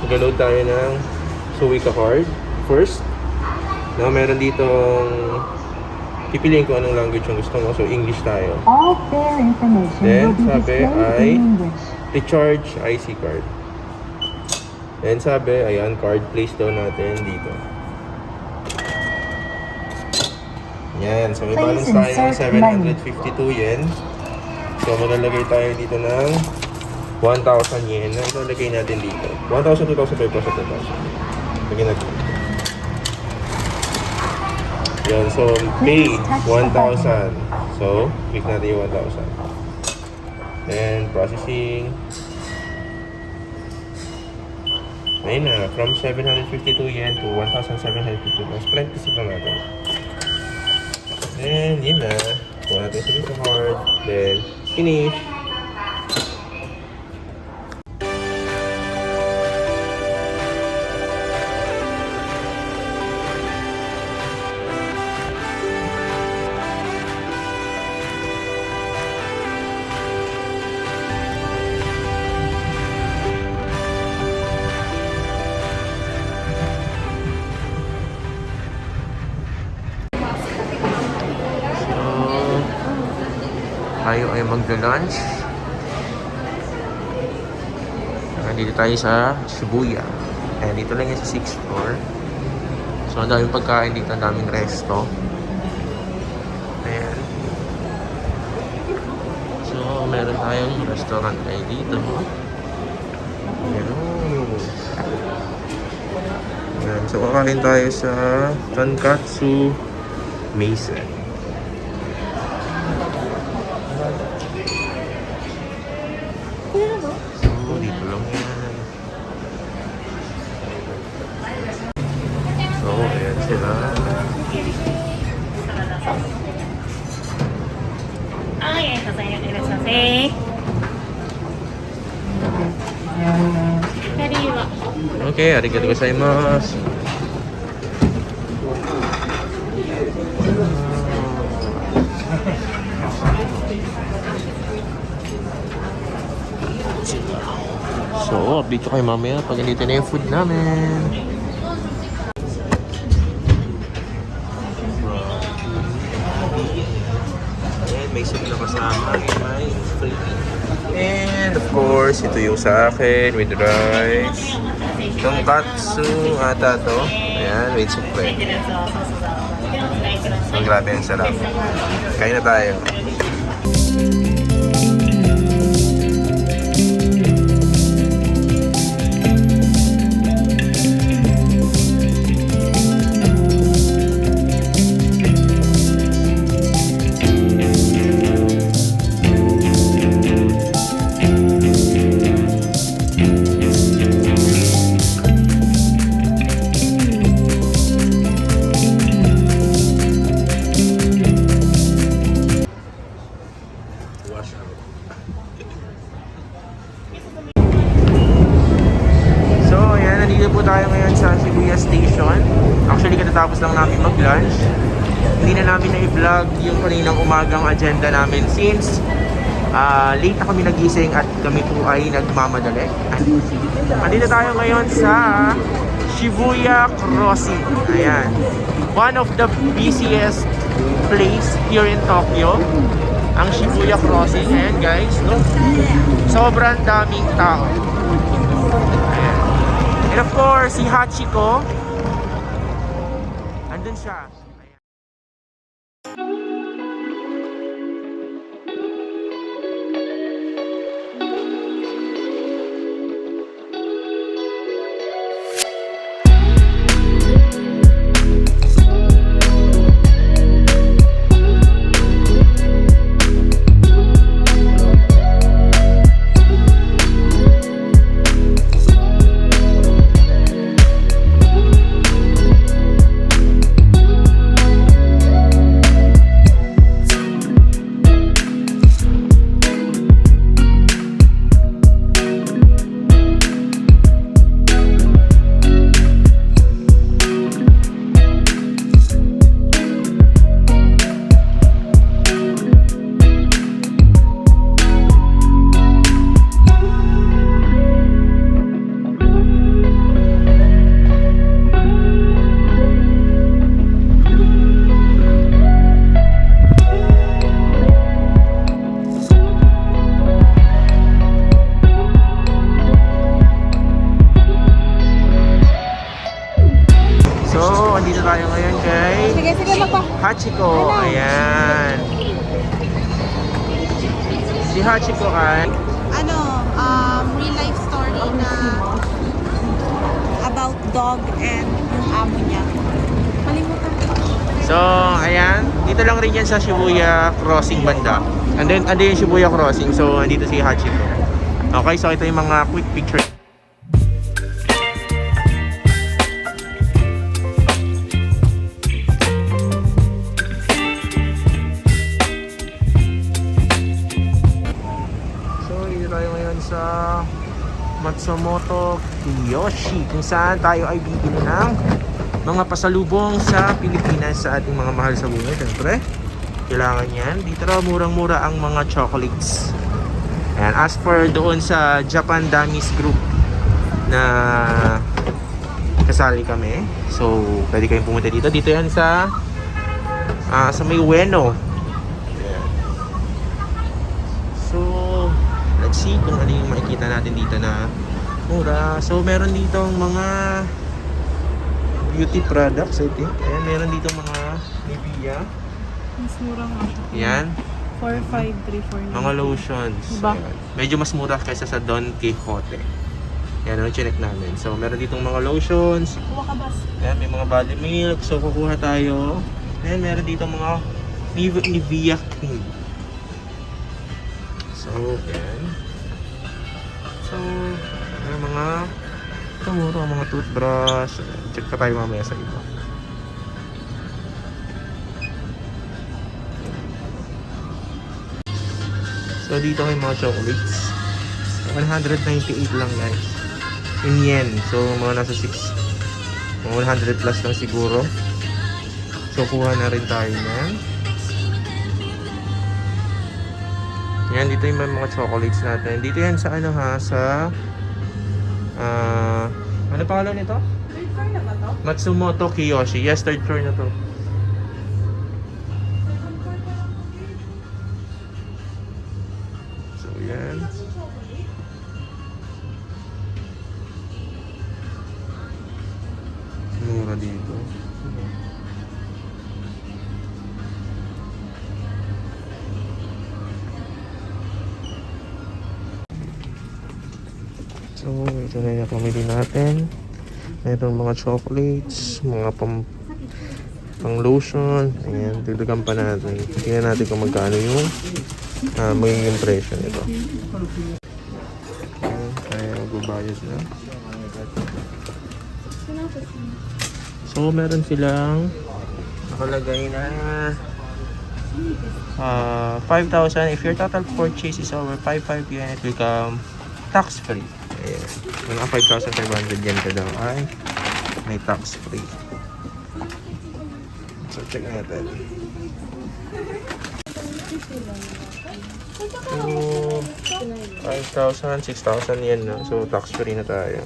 Mag-load tayo ng Suica card first. Now, meron ditong pipiliin ko anong language yung gusto mo. So, English tayo. All fare information Then, will be sabi displayed ay in English. recharge IC card. Then, sabi, ayan, card place daw natin dito. Yan. So, may balance tayo ng 752 yen. So, maglalagay tayo dito ng 1,000 yen. Ito lagay natin dito. 1,000, 2,000, 5,000, 2,000. Lagyan natin. Yan. So, pay 1,000. So, click natin yung 1,000. Then, processing. Ayun na. From 752 yen to 1,752. Mas plenty lang natin. Then, yun na. Kuha natin sa Visa card. Then, finish. Tayo ay magla-lunch. Nandito tayo sa Shibuya. Ayan, dito lang yan sa 6th floor. So, ang daming pagkain dito, ang daming resto. Ayan. So, meron tayong restaurant tayo dito. Ayan. Ayan. So, kakain tayo sa Tonkatsu Mason. So, dito lang yan. So, ayan sila. Okay, arigatou gozaimasu. So, update ko kayo mamaya pag nandito na yung food namin. And may soup na kasama. May free. And of course, ito yung sa akin with rice. Tonkatsu ata to. Ayan, with soup. So, grabe ang sarap. Kain na tayo. Tayo ngayon sa Shibuya Station. Actually, katatapos lang namin mag-lunch. Hindi na namin na-vlog yung kaninang umagang agenda namin since late na kami nagising at kami po ay nagmamadali. Andito tayo ngayon sa Shibuya Crossing. Ayan. One of the busiest place here in Tokyo. Ang Shibuya Crossing. Ayan guys, no? Sobrang daming tao. Ayan. And of course, si Hachiko, andun siya. Hachiko. Ayan. Si Hachiko ay Real life story na about dog and yung amo niya. Malimutan ko. So, ayan. Dito lang rin yan sa Shibuya Crossing banda. And then, ando yung Shibuya Crossing. So, andito si Hachiko. Okay, so ito yung mga quick picture. So, dito tayo ngayon sa Matsumoto Kiyoshi, kung saan tayo ay bibili ng mga pasalubong sa Pilipinas sa ating mga mahal sa buhay. Siyempre, kailangan yan. Dito raw murang-mura ang mga chocolates. Ayan, as for doon sa Japan Dummies Group na kasali kami. So, pwede kayong pumunta dito. Dito yan sa may Ueno. Ayan. So, let's see kung ano yung makikita natin dito na mura. So, meron dito mga beauty products, I think. Ayan, meron dito mga Nivea. Mas mura nga siya. Ayan. 4,534. Mga lotions. Diba? Ayan. Medyo mas mura kaysa sa Don Quixote. Yan ang chinek namin. So, meron ditong mga lotions. Kuha ka bas. Ayan, may mga body milk. So, kukuha tayo. Ayan, meron ditong mga Nivea cream. So, ayan. So, ayan, mga ito mura, mga toothbrush. Ayan, check pa tayo mamaya sa iba. So, dito may mga chocolates. 198 lang guys. In yen. So, mga nasa 100 plus lang siguro. So, kuha na rin tayo yan. Yan, dito yung mga chocolates natin. Dito yan sa ano ha, sa ano pangalan nito? Third floor na ba to? Matsumoto Kiyoshi. Yes, third floor na to. So, yan. Mura dito. So, ito na yung pamili natin. Itong mga chocolates, mga pang lotion. Ayan, dagdagan pa natin. Tingnan natin kung magkano yung magiging presyo nito. Ayan, kaya magbabayad na. So, meron silang nakalagay na 5,000. If your total purchase is over 5,500 yen, it will come tax free. Ayan. Mga 5,500 yen ka daw ay may tax free. So, check natin. So, 5,000, 6,000 yen na. So, tax free na tayo.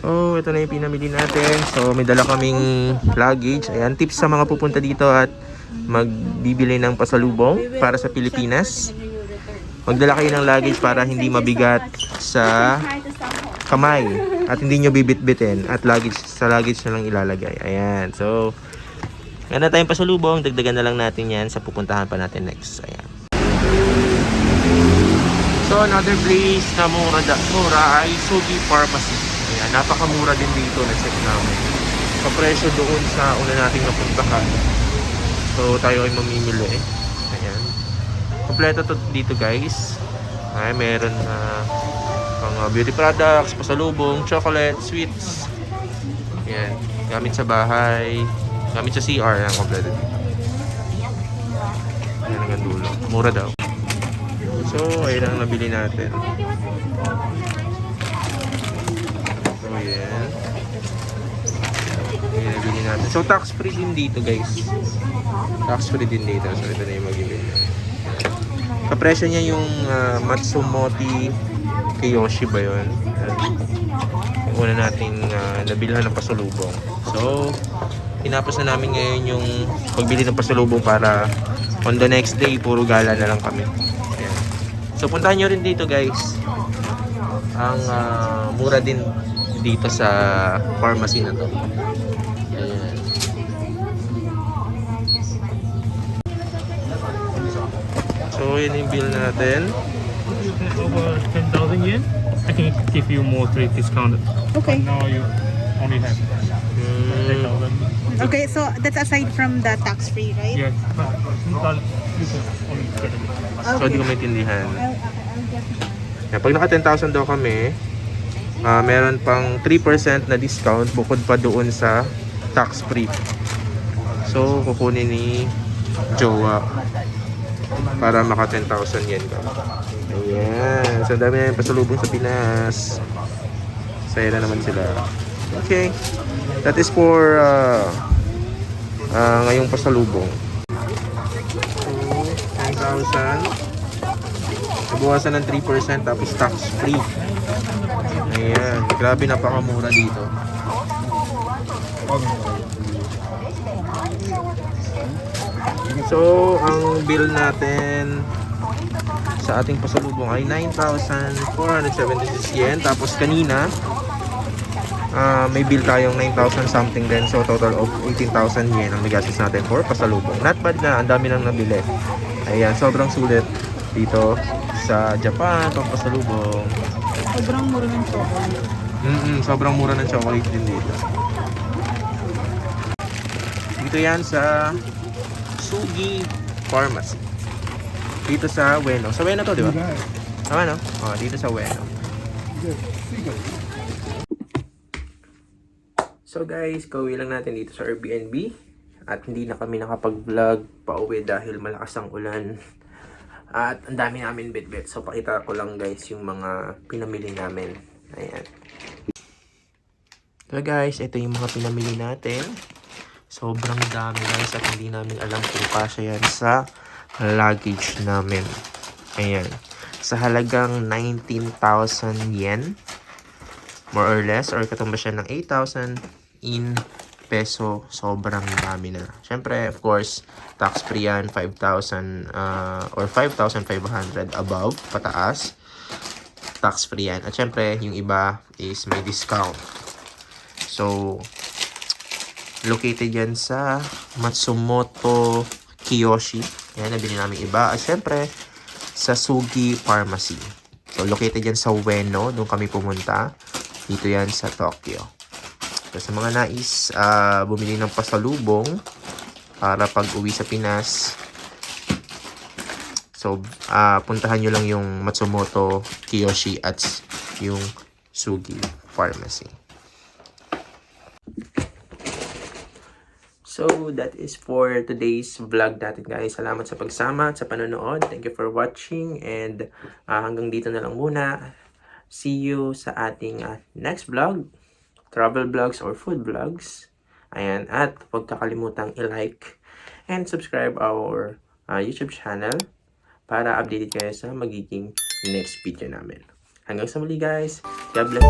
So, ito na yung pinamili natin. So, may dala kaming luggage. Ayan, tips sa mga pupunta dito at magbibili ng pasalubong para sa Pilipinas. Magdala kayo ng luggage para hindi mabigat sa kamay at hindi nyo bibit-bitin at sa luggage na lang ilalagay. Ayan, so, meron na tayong pasalubong. Dagdagan na lang natin yan sa pupuntahan pa natin next. Ayan. So, another place na mura ay Sugi Pharmacy. Ayan, napakamura din dito na check namin. Kapresyo doon sa una nating napuntahan. So, tayo ay mamimili. Ayan. Kompleto to dito guys. Ay, meron na mga beauty products, pasalubong, chocolate, sweets. Ayan. Gamit sa bahay. Gamit sa CR. Ayan, kompleto dito. Ayan ang dulo. Mura daw. So, ayun ang nabili natin. So, ayan. Ayan, nabili natin. So, tax free din dito guys. Tax free din dito. So, ito na yung mag-ibig. Kapresyo niya yung Matsumoti Kiyoshi ba yun? Yung una nating nabilhan ng pasalubong. So, tinapos na namin ngayon yung pagbili ng pasalubong para on the next day, puro gala na lang kami. Ayan. So puntahan nyo rin dito guys. Ang mura din dito sa pharmacy na to. Ayan. So yun yung bill natin. Over 10,000 yen, I can give you more trade discount. Okay. Now you only have 10,000. Okay, so that's aside from the tax-free, right? Yes, but you can only get it. So hindi ko maintindihan. I'll get Yan, pag naka 10,000 daw kami, meron pang 3% na discount bukod pa doon sa tax-free. So, kukunin ni Jowa para maka 10,000 yen ka. Ayan. So, dami na yung pasalubong sa Pinas. Saya na naman sila. Okay. That is for ngayong pasalubong. So, 10,000. Nabawasan ng 3% tapos tax-free. Ayan. Grabe, napakamura dito. So, ang bill natin sa ating pasalubong ay 9,476 yen. Tapos kanina, may bill tayong 9,000 something din. So, total of 18,000 yen ang nagastos natin for pasalubong. Not bad na. Ang dami nang nabili. Ayan. Sobrang sulit dito sa Japan pang pasalubong. Sobrang mura ng chocolate. Sobrang mura ng chocolate din dito. Dito yan sa Sugi Pharmacy. Dito sa Ueno. Sa Ueno to, di ba? Tama, no? Oh, dito sa Ueno. So guys, kauwi lang natin dito sa Airbnb. At hindi na kami nakapag-vlog pauwi dahil malakas ang ulan. At ang dami namin bitbit. So pakita ko lang guys yung mga pinamili namin. Ayan. So guys, ito yung mga pinamili natin. Sobrang dami guys at hindi namin alam kung kasya yan sa luggage namin. Ayan. Sa halagang 19,000 yen. More or less. Or katumbas siya ng 8,000 in peso. Sobrang dami na. Siyempre, of course, tax-free yan. 5,000 or 5,500 above, pataas. Tax-free yan. At siyempre, yung iba is may discount. So, located yan sa Matsumoto Kiyoshi. Yan, nabili namin iba. At syempre, sa Sugi Pharmacy. So, located yan sa Ueno. Doon kami pumunta. Dito yan sa Tokyo. So, sa mga nais bumili ng pasalubong para pag uwi sa Pinas. So, puntahan nyo lang yung Matsumoto Kiyoshi at yung Sugi Pharmacy. So, that is for today's vlog natin guys. Salamat sa pagsama at sa panonood. Thank you for watching. And hanggang dito na lang muna. See you sa ating next vlog. Travel vlogs or food vlogs. Ayan. At huwag kakalimutang i-like and subscribe our YouTube channel para updated kayo sa magiging next video namin. Hanggang sa muli guys. God bless.